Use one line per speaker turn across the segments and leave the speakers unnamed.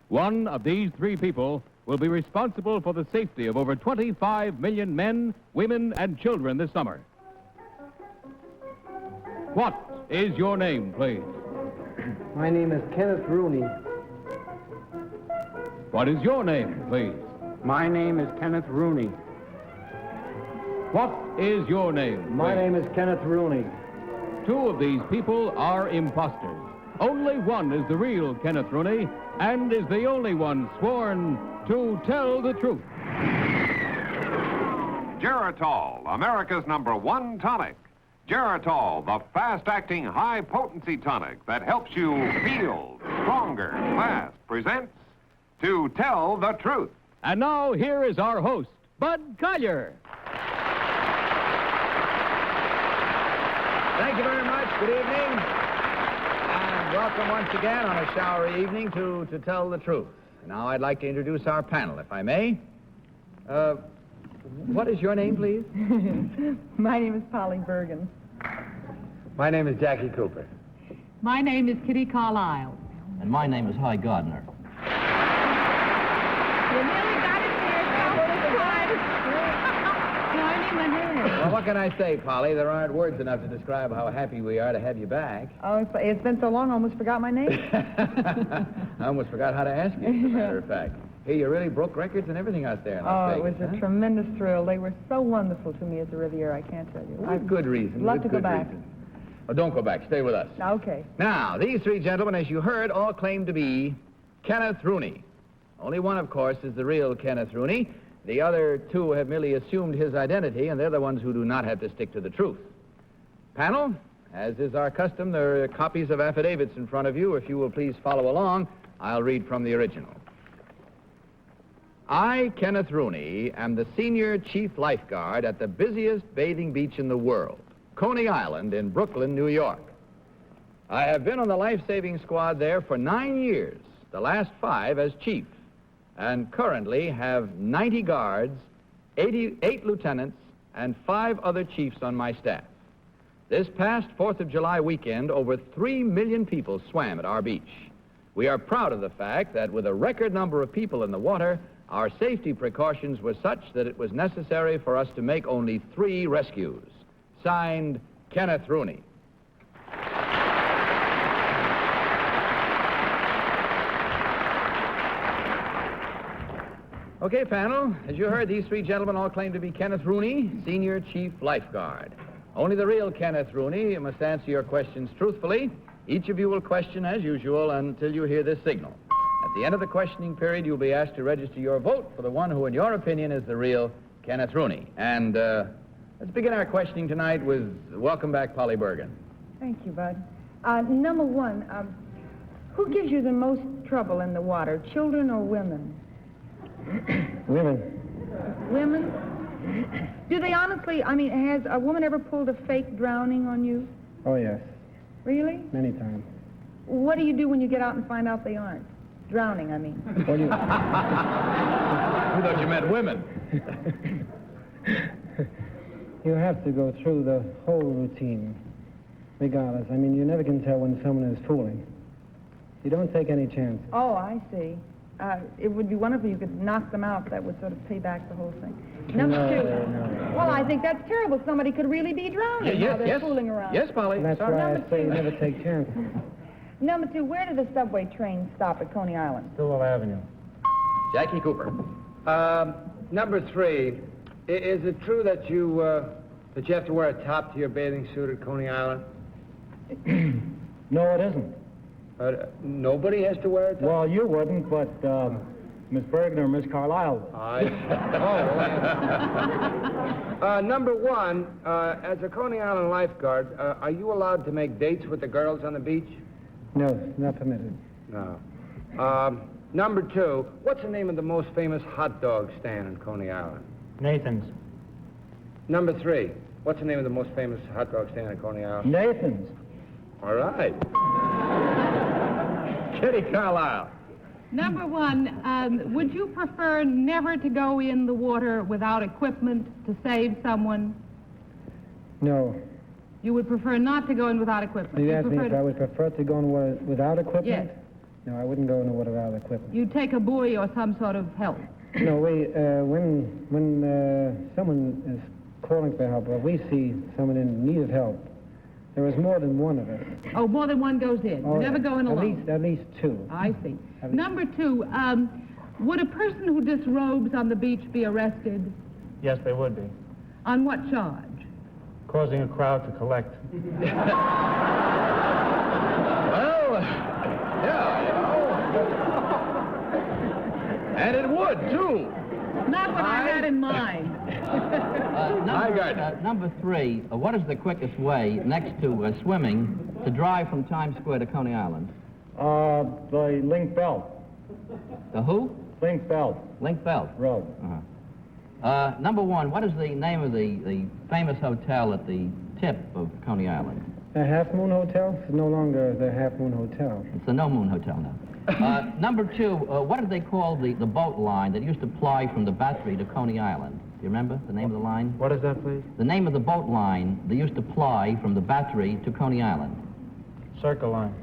One of these three people will be responsible for the safety of over 25 million men, women, and children this summer. What is your name, please?
My name is Kenneth Rooney.
What is your name, please?
My name is Kenneth Rooney.
What is your name,
My
please?
name is Kenneth Rooney.
Two of these people are imposters. Only one is the real Kenneth Rooney and is the only one sworn to tell the truth.
Geritol, America's #1 tonic. Geritol, the fast-acting, high-potency tonic that helps you feel stronger fast, presents To Tell the Truth.
And now, here is our host, Bud Collier.
Thank you very much. Good evening. And welcome once again on a showery evening to Tell the Truth. Now I'd like to introduce our panel, if I may. What is your name, please?
My name is Polly Bergen.
My name is Jackie Cooper.
My name is Kitty Carlisle.
And my name is Hy Gardner.
You nearly got it there,
Well, what can I say, Polly? There aren't words enough to describe how happy we are to have you back.
Oh, it's been so long, I almost forgot my name.
I almost forgot how to ask you, as a matter of fact. Hey, you really broke records and everything out there in Las
Oh, it was
Vegas,
a
huh?
tremendous thrill. They were so wonderful to me at the Riviera, I can't tell you.
With good reason.
love
with
to go
good
back.
reason. Well, don't go back. Stay with us.
Okay.
Now, these three gentlemen, as you heard, all claim to be Kenneth Rooney. Only one, of course, is the real Kenneth Rooney. The other two have merely assumed his identity, and they're the ones who do not have to stick to the truth. Panel, as is our custom, there are copies of affidavits in front of you. If you will please follow along, I'll read from the original. I, Kenneth Rooney, am the senior chief lifeguard at the busiest bathing beach in the world, Coney Island in Brooklyn, New York. I have been on the life-saving squad there for 9 years, the last 5 as chief, and currently have 90 guards, 88 lieutenants, and 5 other chiefs on my staff. This past 4th of July weekend, over 3 million people swam at our beach. We are proud of the fact that with a record number of people in the water, our safety precautions were such that it was necessary for us to make only 3 rescues. Signed, Kenneth Rooney. Okay, panel, as you heard, these 3 gentlemen all claim to be Kenneth Rooney, senior chief lifeguard. Only the real Kenneth Rooney must answer your questions truthfully. Each of you will question as usual until you hear this signal. At the end of the questioning period, you'll be asked to register your vote for the one who, in your opinion, is the real Kenneth Rooney. And let's begin our questioning tonight with welcome back, Polly Bergen.
Thank you, Bud. Number one, who gives you the most trouble in the water, children or women?
Women.
Women? Do they honestly, has a woman ever pulled a fake drowning on you?
Oh, yes.
Really?
Many times.
What do you do when you get out and find out they aren't? Drowning, I mean.
What do you...
I thought you meant women.
You have to go through the whole routine, regardless. You never can tell when someone is fooling. You don't take any chances.
Oh, I see. It would be wonderful if you could knock them out. That would sort of pay back the whole thing. Number two.
No.
Well, I think that's terrible. Somebody could really be drowning while they're fooling around.
Yes, Polly.
That's
Sorry.
why I
Number
say you
two.
never take chances.
Number two, where do the subway trains stop at Coney Island?
Stowell Avenue.
Jackie Cooper.
Number 3, is it true that you have to wear a top to your bathing suit at Coney Island?
No, it isn't.
Nobody has to wear a top?
Well, you wouldn't, but Miss Bergen or Miss Carlisle would.
Number 1, as a Coney Island lifeguard, are you allowed to make dates with the girls on the beach?
No, not permitted.
No. Number 2, what's the name of the most famous hot dog stand in Coney Island?
Nathan's.
Number 3, what's the name of the most famous hot dog stand in Coney Island?
Nathan's.
All right.
Kitty Carlisle.
Number 1, would you prefer never to go in the water without equipment to save someone?
No.
You would prefer not to go in without equipment?
You
You'd
asked me
prefer
if I would prefer to go in without equipment?
Yes.
No, I wouldn't go in the water without equipment.
You take a buoy or some sort of help.
No, when someone is calling for help, or we see someone in need of help, there is more than one of us.
Oh, more than one goes in. You never go in alone.
At least two.
I see. Number two, would a person who disrobes on the beach be arrested?
Yes, they would be.
On what charge?
Causing a crowd to collect.
Well, yeah, you know. And it would, too.
Not what I had in mind.
Number three, what is the quickest way, next to swimming, to drive from Times Square to Coney Island?
The Link Belt.
The who?
Link Belt
Link Belt.
Road.
Number one, what is the name of the famous hotel at the tip of Coney Island?
The Half Moon Hotel? It's no longer the Half Moon Hotel.
It's the No Moon Hotel now. Number two, what did they call the boat line that used to ply from the Battery to Coney Island? Do you remember the name of the line?
What is that, please?
The name of the boat line that used to ply from the Battery to Coney Island.
Circle Line.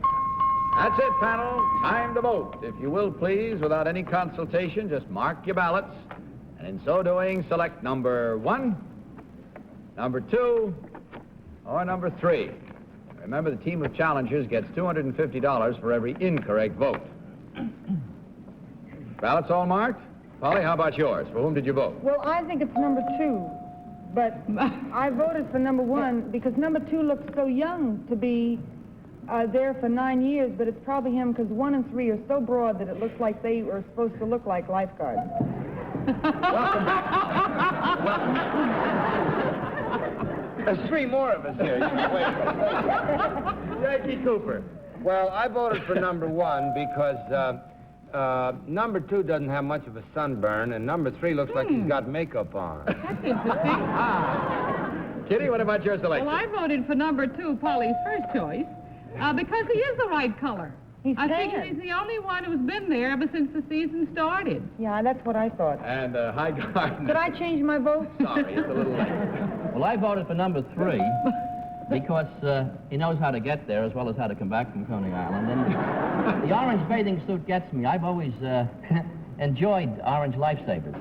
That's it, panel. Time to vote. If you will, please, without any consultation, just mark your ballots. And in so doing, select number 1, number 2, or number 3. Remember, the team of challengers gets $250 for every incorrect vote. Ballots all marked? Polly, how about yours? For whom did you vote?
Well, I think it's number 2. But I voted for number 1 because number 2 looks so young to be there for 9 years, but it's probably him because 1 and 3 are so broad that it looks like they are supposed to look like lifeguards.
Welcome back. There's 3 more of us here.
Jackie Cooper.
Well, I voted for number 1 because number 2 doesn't have much of a sunburn, and number 3 looks like he's got makeup on.
That's interesting.
Kitty, what about your selection?
Well, I voted for number 2, Polly's first choice, because he is the right color. I think he's the only one who's been there ever since the season started.
Yeah, that's what I thought.
And High Garden.
Could I change my vote?
Sorry, it's a little late.
Well, I voted for number 3 because he knows how to get there as well as how to come back from Coney Island. And the orange bathing suit gets me. I've always enjoyed orange lifesavers.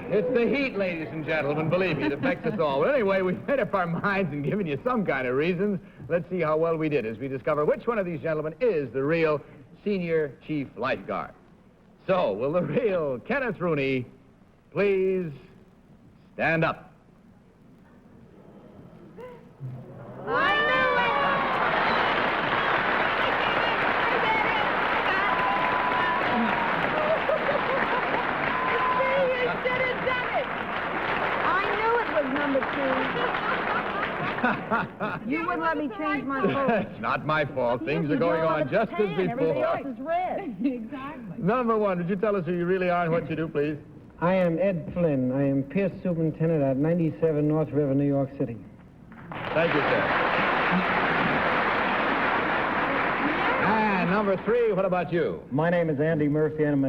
It's the heat, ladies and gentlemen, believe me, it affects us all. But anyway, we've made up our minds and given you some kind of reasons. Let's see how well we did as we discover which one of these gentlemen is the real senior chief lifeguard. So, will the real Kenneth Rooney please stand up?
You wouldn't let me change my vote.
It's not my fault. Things are going on just as
Everything else
before.
is red.
Exactly.
Number 1, would you tell us who you really are and what you do, please?
I am Ed Flynn. I am Pierce Superintendent at 97 North River, New York City.
Thank you, sir. And number 3, what about you?
My name is Andy Murphy, and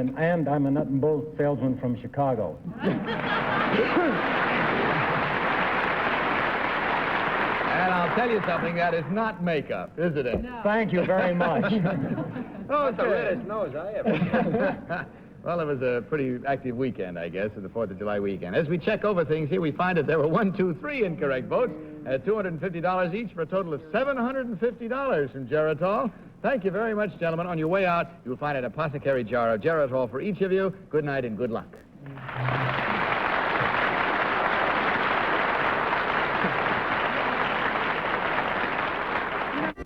I'm a nut and bolt salesman from Chicago.
And I'll tell you something, that is not makeup, is it?
No.
Thank you very much.
Oh,
That's the reddest nose I ever.
Well, it was a pretty active weekend, I guess, the 4th of July weekend. As we check over things here, we find that there were 1, 2, 3 incorrect votes at $250 each for a total of $750 from Geritol. Thank you very much, gentlemen. On your way out, you'll find an apothecary jar of Geritol for each of you. Good night and good luck.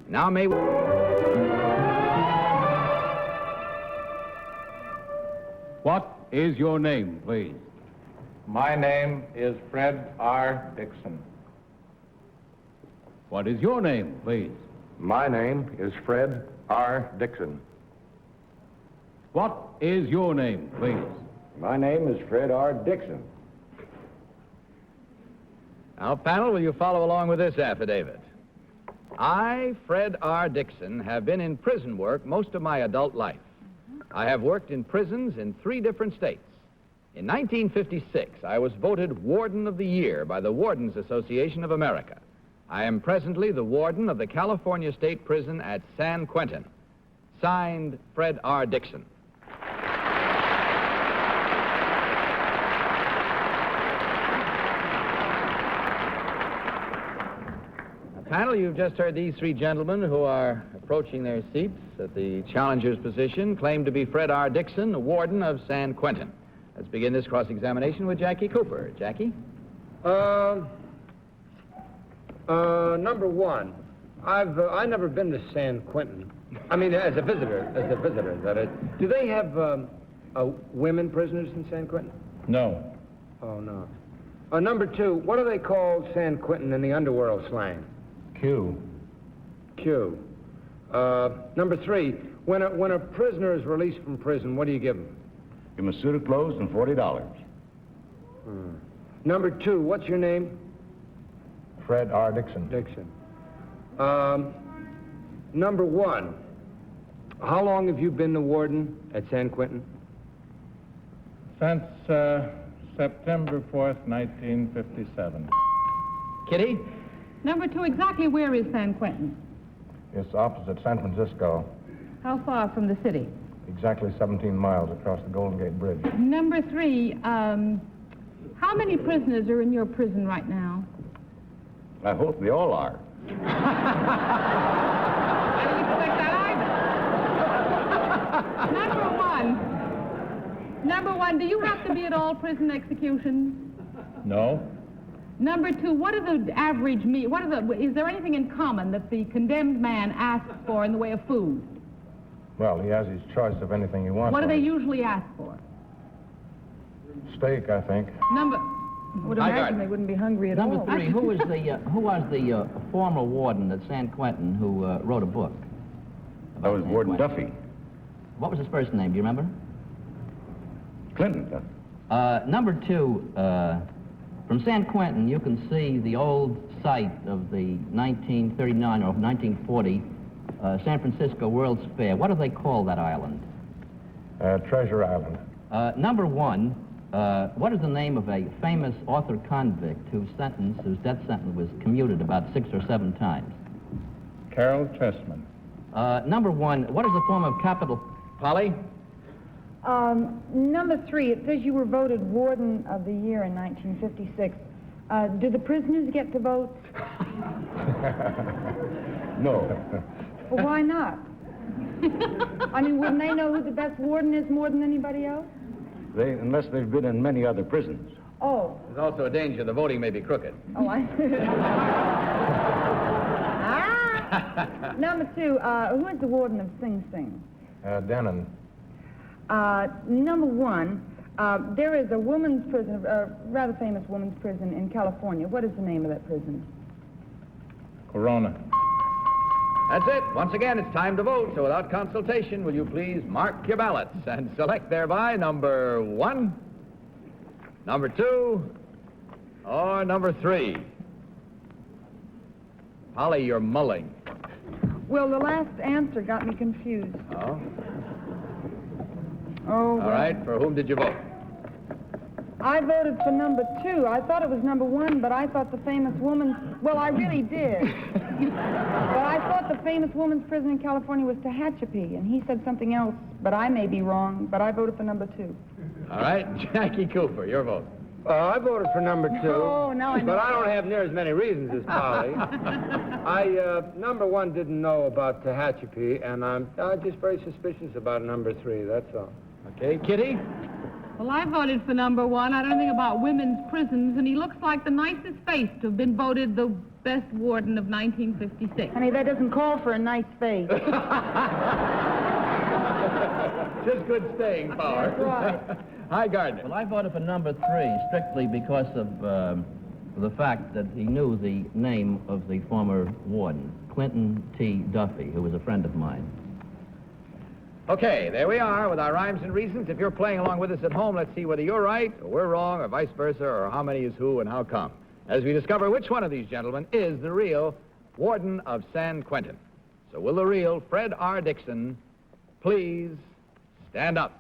Now may we...
What is your name, please?
My name is Fred R. Dixon.
What is your name, please?
My name is Fred R. Dixon.
What is your name, please?
My name is Fred R. Dixon.
Now, panel, will you follow along with this affidavit? I, Fred R. Dixon, have been in prison work most of my adult life. I have worked in prisons in 3 different states. In 1956, I was voted Warden of the Year by the Wardens Association of America. I am presently the warden of the California State Prison at San Quentin. Signed, Fred R. Dixon. Panel, you've just heard these three gentlemen who are approaching their seats at the challenger's position claim to be Fred R. Dixon, the warden of San Quentin. Let's begin this cross-examination with Jackie Cooper. Jackie?
Number one, I've never been to San Quentin. I mean, as a visitor, that is. Do they have women prisoners in San Quentin?
No.
Oh, no. Number two, what do they call San Quentin in the underworld slang?
Q.
Q. Number three, when a prisoner is released from prison, what do you give him?
Give him a suit of clothes and $40.
Number two, what's your name?
Fred R. Dixon.
Dixon. Number one, how long have you been the warden at San Quentin?
Since September 4th, 1957.
Kitty?
Number two, exactly where is San Quentin?
It's opposite San Francisco,
How far from the city?
exactly 17 miles across the Golden Gate Bridge.
Number three, how many prisoners are in your prison right now?
I hope they all are.
I didn't expect that either. Number one, do you have to be at all prison executions?
No.
Number two, what are the average is there anything in common that the condemned man asks for in the way of food?
Well, he has his choice of anything he wants.
What do they usually ask for?
Steak, I think.
I would imagine they wouldn't be hungry at all.
Number three, who was the former warden at San Quentin who wrote a book?
That was
San
Warden
Quentin?
Duffy.
What was his first name? Do you remember?
Clinton Duffy.
Number two, from San Quentin, you can see the old site of the 1939 or 1940 San Francisco World's Fair. What do they call that island?
Treasure Island.
Number one, what is the name of a famous author convict whose death sentence was commuted about 6 or 7 times?
Carol Chessman.
Number one, what is the form of capital?
Polly?
Number three, it says you were voted Warden of the Year in 1956. Do the prisoners get to vote?
No.
Well, why not? I mean, wouldn't they know who the best warden is more than anybody else?
Unless they've been in many other prisons.
Oh.
There's also a danger the voting may be crooked.
Oh, Number two, who is the warden of Sing Sing?
Denon.
Number one, there is a women's prison, a rather famous women's prison in California. What is the name of that prison?
Corona.
That's it. Once again, it's time to vote. So without consultation, will you please mark your ballots and select thereby number one, number two, or number three? Polly, you're mulling.
Well, the last answer got me confused.
Oh?
Oh, well.
All right. For whom did you vote?
I voted for number two. I thought it was number one, but I thought the famous woman's... Well, I really did. But I thought the famous woman's prison in California was Tehachapi, and he said something else, but I may be wrong, but I voted for number two.
All right. Jackie Cooper, your vote.
I voted for number two.
Oh, now I know.
But I don't have near as many reasons as Polly. Number one didn't know about Tehachapi, and I'm just very suspicious about number three, that's all.
Okay. Kitty?
Well, I voted for number one. I don't know anything about women's prisons, and he looks like the nicest face to have been voted the best warden of 1956.
Honey, that doesn't call for a nice face.
Just good staying power.
That's right.
Hi, Gardner.
Well, I voted for number three strictly because of the fact that he knew the name of the former warden, Clinton T. Duffy, who was a friend of mine.
Okay, there we are with our rhymes and reasons. If you're playing along with us at home, let's see whether you're right or we're wrong or vice versa, or how many is who and how come, as we discover which one of these gentlemen is the real warden of San Quentin. So will the real Fred R. Dixon please stand up?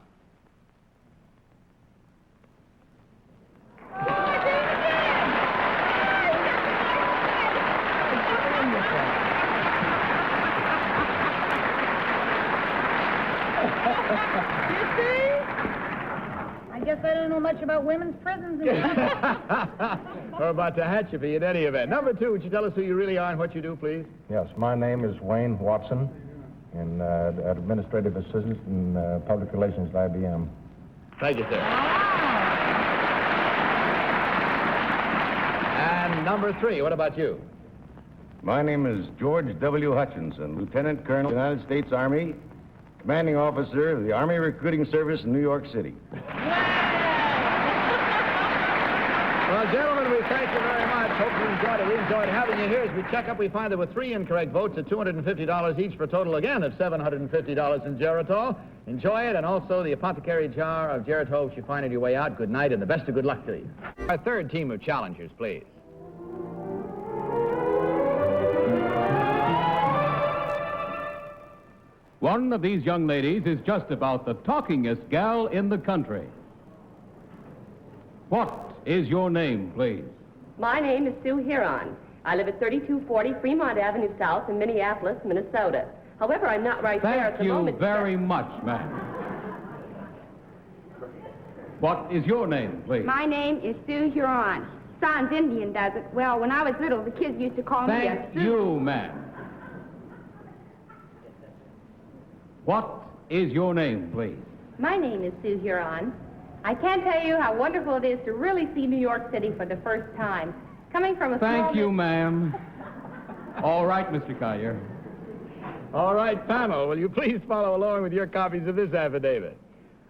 guess I don't know much about women's prisons.
Or about Tehachapi in any event. Number 2, would you tell us who you really are and what you do, please?
Yes, my name is Wayne Watson, and administrative assistant in public relations at IBM.
Thank you, sir. And number 3, what about you?
My name is George W. Hutchinson, Lieutenant Colonel, United States Army, commanding officer of the Army Recruiting Service in New York City.
Well, gentlemen, we thank you very much. Hope you enjoyed it. We enjoyed having you here. As we check up, we find there were 3 incorrect votes at $250 each for a total, again, of $750 in Geritol. Enjoy it, and also the apothecary jar of Geritol, which you find on your way out. Good night, and the best of good luck to you. Our third team of challengers, please.
One of these young ladies is just about the talkingest gal in the country. What is your name, please?
My name is Sue Huron. I live at 3240 Fremont Avenue South in Minneapolis, Minnesota. However, I'm not right there at the moment.
Thank you very much, ma'am. What is your name, please?
My name is Sue Huron. Sounds Indian, does it? Well, when I was little, the kids used to call me a
Thank you, ma'am. What is your name, please?
My name is Sue Huron. I can't tell you how wonderful it is to really see New York City for the first time. Coming from a
Thank you, ma'am. All right, Mr. Collier.
All right, panel, will you please follow along with your copies of this affidavit?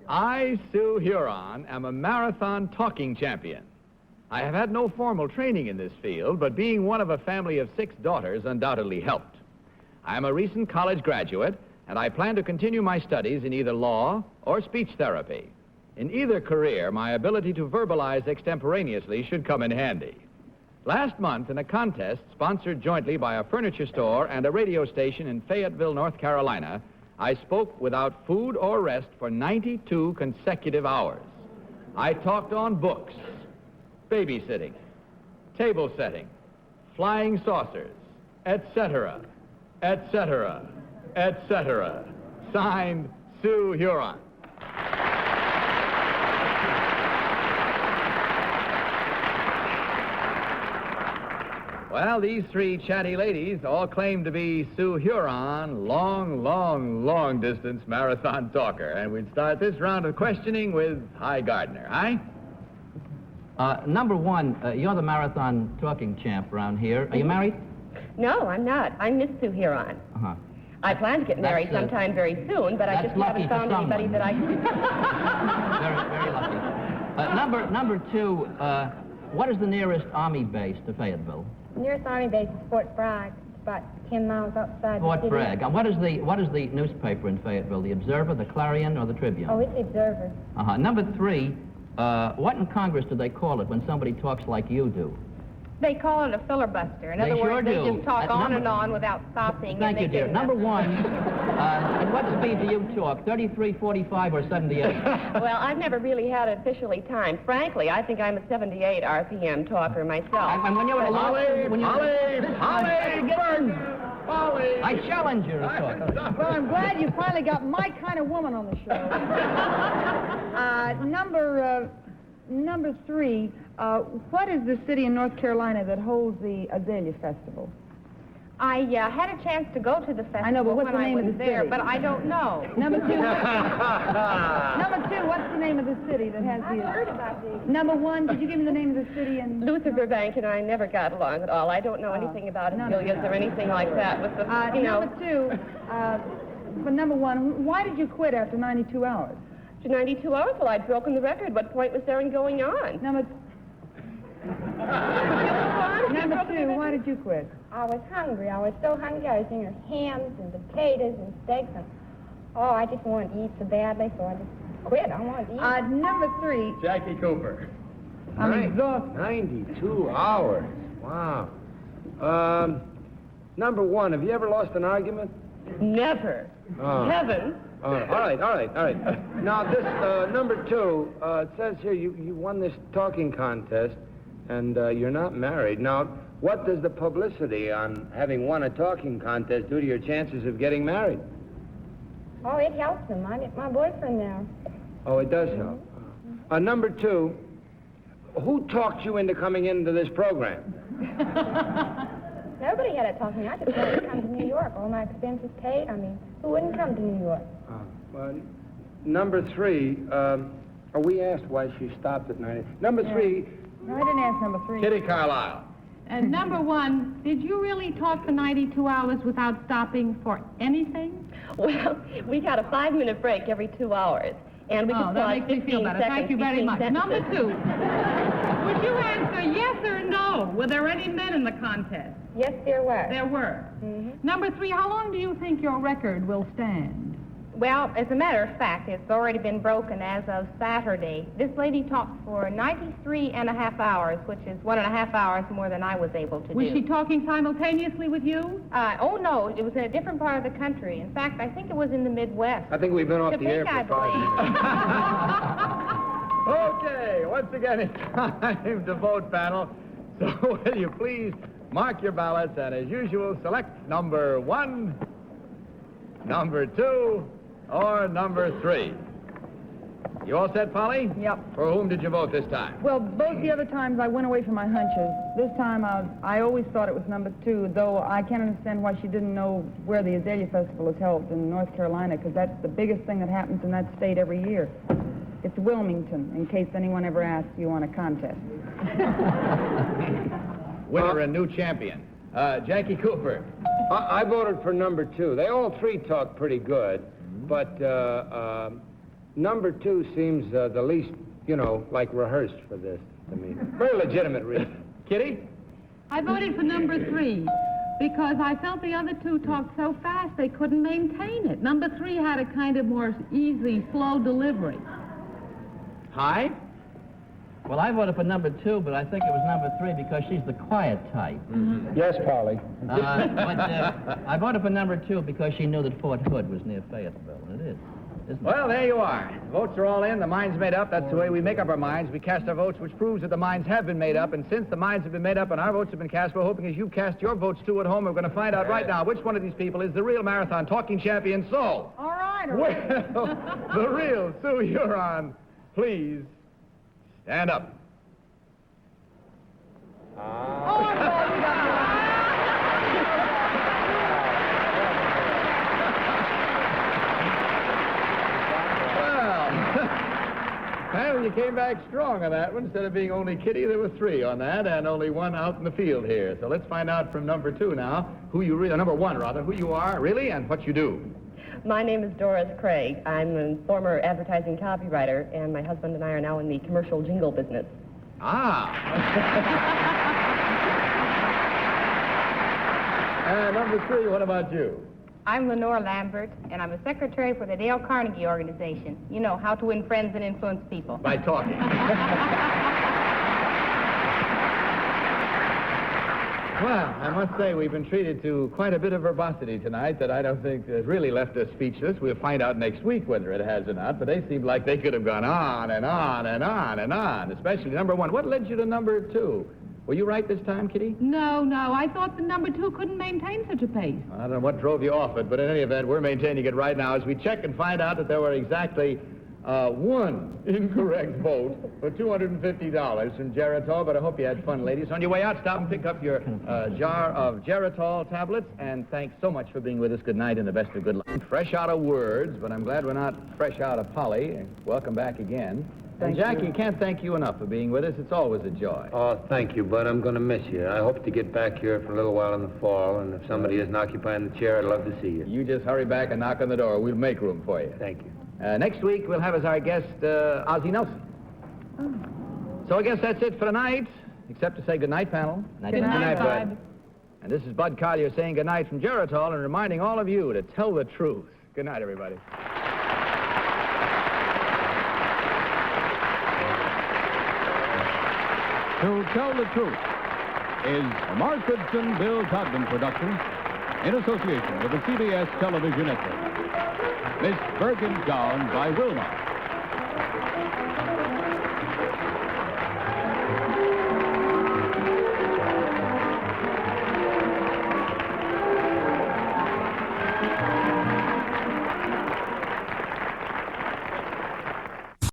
I, Sue Huron, am a marathon talking champion. I have had no formal training in this field, but being one of a family of 6 daughters undoubtedly helped. I am a recent college graduate, and I plan to continue my studies in either law or speech therapy. In either career, my ability to verbalize extemporaneously should come in handy. Last month, in a contest sponsored jointly by a furniture store and a radio station in Fayetteville, North Carolina, I spoke without food or rest for 92 consecutive hours. I talked on books, babysitting, table setting, flying saucers, etc., etc., etc. Signed, Sue Huron. Well, these 3 chatty ladies all claim to be Sue Huron, long distance marathon talker. And we'd start this round of questioning with Hi Gardner. Hi?
Number 1, you're the marathon talking champ around here. Are you married?
No, I'm not. I'm Miss Sue Huron.
Uh-huh.
I plan to get married sometime very soon, but I just haven't found anybody that I can...
Very lucky. Number 2, what is the nearest Army base to Fayetteville?
Nearest Army base is Fort Bragg. It's about 10 miles outside
Fort
the city.
Bragg. What is the newspaper in Fayetteville? The Observer, the Clarion, or the Tribune?
Oh, it's the Observer.
Uh-huh. Number 3, what in Congress do they call it when somebody talks like you do?
They call it a filibuster. In other words, they just talk on and on without stopping.
Thank you, dear. Number 1, at what speed do you talk? 33, 45, or 78?
Well, I've never really had it officially timed. Frankly, I think I'm a 78 RPM talker myself.
And when you're at
Holly,
I challenge you to talk.
Well, I'm glad you finally got my kind of woman on the show. Number 3, what is the city in North Carolina that holds the Azalea Festival?
I had a chance to go to the festival.
I know, but what's
when
the name
I
of
was
the
there,
city?
but I don't know.
Number 2, what's the name of the city that has
I've heard about these.
Number 1, did you give me the name of the city?
Luther Burbank and I never got along at all. I don't know anything about Azaleas or anything like that. With the,
Number 2, but number 1, why did you quit after 92 hours?
After 92 hours? Well, I'd broken the record. What point was there in going on?
Number 2, why did you quit?
I was hungry. I was so hungry. I was thinking of hams and potatoes and steaks and I just wanted to eat so badly, so I just quit. I wanted to eat.
Number 3.
Jackie Cooper.
I'm exhausted.
92 hours. Wow. Number 1, have you ever lost an argument?
Never. Heaven.
All right. Now, this, number 2, it says here you won this talking contest, and you're not married. Now, what does the publicity on having won a talking contest do to your chances of getting married?
Oh, it helps them. I get my boyfriend now.
Oh, it does help. Number 2, who talked you into coming into this program?
Nobody had to talk to me. I just wanted to come to New York. All my expenses paid. I mean, who wouldn't come to New York?
Number 3, we asked why she stopped at 90. Number 3...
No, I didn't ask number 3.
Kitty Carlisle.
And number 1, did you really talk for 92 hours without stopping for anything?
Well, we got a 5-minute break every 2 hours. And we could
that
pause
makes me
15
feel better.
seconds
Thank you very
between
much.
sentences.
Number 2, would you answer yes or no? Were there any men in the contest?
Yes, there were.
There were. Number 3, how long do you think your record will stand?
Well, as a matter of fact, it's already been broken as of Saturday. This lady talked for 93 and a half hours, which is 1.5 hours more than I was able to
Was
do.
she talking simultaneously with you?
Oh, no, it was in a different part of the country. In fact, I think it was in the Midwest.
I think we've been off the air
Topeka,
for 5 minutes.
Okay, once again, it's time to vote, panel. So will you please mark your ballots, and as usual, select number 1, number 2, or number 3. You all set, Polly?
Yep.
For whom did you vote this time?
Well, both the other times I went away from my hunches. This time I always thought it was number 2, though I can't understand why she didn't know where the Azalea Festival is held in North Carolina, because that's the biggest thing that happens in that state every year. It's Wilmington, in case anyone ever asks you on a contest.
Winner and new champion. Jackie Cooper.
I voted for number 2. They all 3 talked pretty good, but number 2 seems the least, like rehearsed for this to me. Very legitimate reason.
Kitty?
I voted for number 3 because I felt the other 2 talked so fast they couldn't maintain it. Number 3 had a kind of more easy, slow delivery.
Hi?
Well, I voted for number 2, but I think it was number 3 because she's the quiet type.
Yes, Polly.
But I voted for number 2 because she knew that Fort Hood was near Fayetteville, and it is. Isn't it?
Well, there you are. The votes are all in. The mind's made up. That's the way we make up our minds. We cast our votes, which proves that the minds have been made up. And since the minds have been made up and our votes have been cast, we're hoping as you cast your votes, too, at home, we're going to find out right now which one of these people is the real marathon talking champion. So,
All right.
well, the real Sue Huron, please stand up. Well, you came back strong on that one. Instead of being only Kitty, there were 3 on that, and only 1 out in the field here. So let's find out from number 2 now, number 1, rather, who you are, really, and what you do.
My name is Doris Craig. I'm a former advertising copywriter, and my husband and I are now in the commercial jingle business.
And number 3, what about you?
I'm Lenore Lambert, and I'm a secretary for the Dale Carnegie Organization. You know, how to win friends and influence people.
By talking. Well, I must say we've been treated to quite a bit of verbosity tonight that I don't think has really left us speechless. We'll find out next week whether it has or not, but they seem like they could have gone on and on and on and on, especially number 1. What led you to number 2? Were you right this time, Kitty?
No. I thought the number 2 couldn't maintain such a pace.
I don't know what drove you off it, but in any event, we're maintaining it right now as we check and find out that there were exactly 1 incorrect vote for $250 from Geritol, but I hope you had fun, ladies. On your way out, stop and pick up your jar of Geritol tablets, and thanks so much for being with us. Good night and the best of good luck. Fresh out of words, but I'm glad we're not fresh out of Polly. Welcome back again. And Jackie, can't thank you enough for being with us. It's always a joy.
Oh, thank you, Bud. I'm going to miss you. I hope to get back here for a little while in the fall, and if somebody isn't occupying the chair, I'd love to see you.
You just hurry back and knock on the door. We'll make room for you.
Thank you.
Next week, we'll have as our guest Ozzie Nelson. So I guess that's it for tonight, except to say good night, panel.
Good night,
Bud. And this is Bud Collier saying good night from Geritol and reminding all of you to tell the truth. Good night, everybody.
To Tell the Truth is a Mark Goodson, Bill Todman production in association with the CBS Television Network. Miss Bergen's Gown by Wilmot.